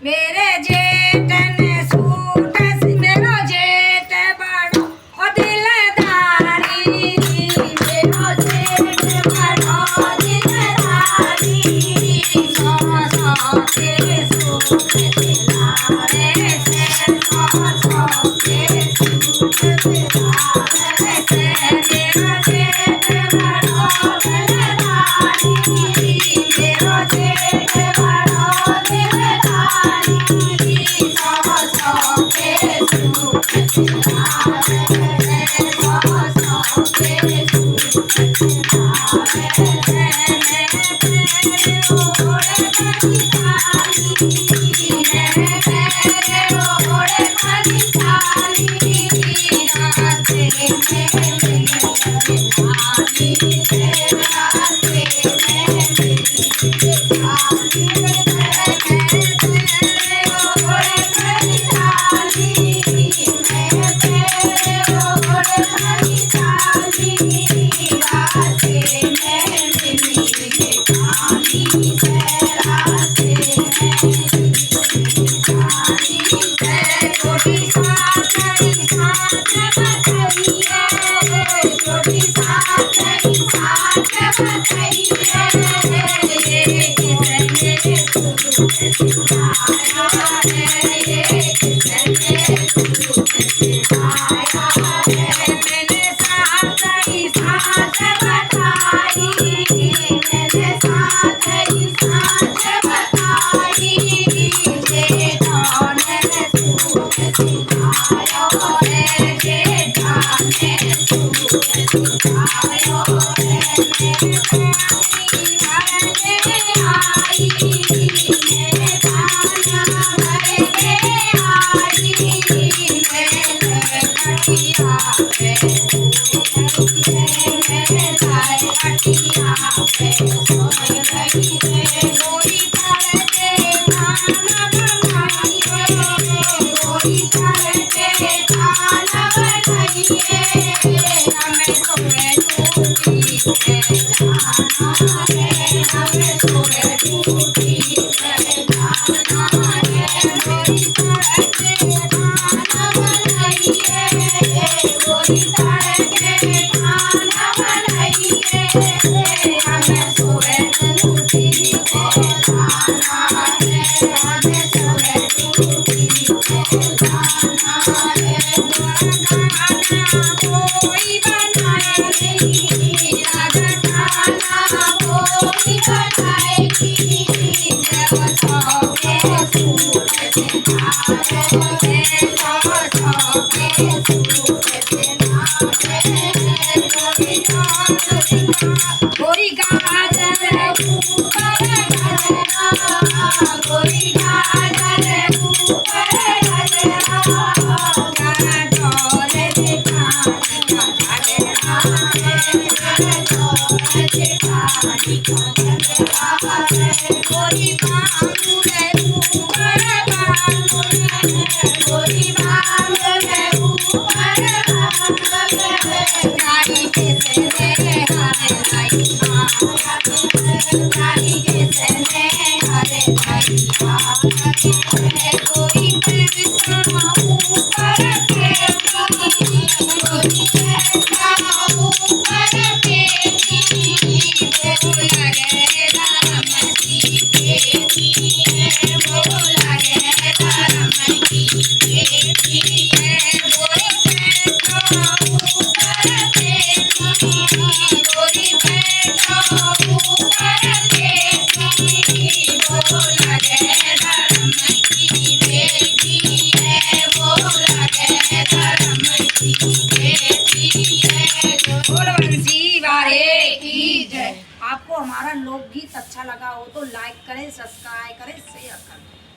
मेरे जेठ ने सूट मेरो जेठ बड़ो ओ दिलदारी मेरो जेठ बड़ो दिलदारी सो सो के सूट दिलावे से सो सो के सूट दिलावे से मेरो जेठ बड़ो दिलदारी मेरो जेठ बड़ो दिलदारी सो सो के सूट दिलावे से सो सो के सूट दिलावे से मेरे ओढ़ करी ताली मेरे ओढ़ करी ताली राते में मेरी ताली से राते में मेरी ताली मेरे ओढ़ करी ताली मैं तेरे ओढ़ करी ताली राते में मेरी ताली से राते में छोटी साथ बताइए छोटी साथ बताइए ये किसने सूट सिलाया है ये किसने सूट सिलाया है मैंने साथ ही साथ बताई मैंने साथ ही साथ बताई ये कौन है सूट सिलाया है ये कौन है सूट सिलाया है मेरे पानी भरने आई मेरे पाना भरने आई मेरे कटिया पे मेरे साए कटिया पे सोए रही है गोरी करके खाना बनाई गोरी करके खाना बनाई हमें सोए टूटी पे जाना है हमें सोए टूटी पे जाना है गोरी करके खाना बनाई गोरी करके खाना बनाई हमें सोए टूटी पे जाना है हमें सोए टूटी पे जाना है खाना कोई बनाएगी राजा खाना कोई बनाएगी जब सो के सूट दिलावे सो सो के सूट दिलावे गोरी गाजर ऊपर गजरा गोरी गाजर ऊपर गजरा गाना डोले दिखाई का गजरा गाना डोले दिखाई का गजरा गोरी बांगुरे ऊपर बांगुरे गोरी बांगुरे ऊपर बांगुरे गाड़ी के से हरे लाई गाड़ी के से हरे लाई गोरी पैसा ऊपर के गोरी पैसा ऊपर के वो लगे राम की बेटी है वो लगे राम की बेटी है गोरी पैसा ऊपर के गोरी पैसा ऊपर के वो लगे राम की बेटी है वो लगे राम की बेटी है बोल बंसी वाले की जय। आपको हमारा लोकगीत अच्छा लगा हो तो लाइक करें सब्सक्राइब करें शेयर करें।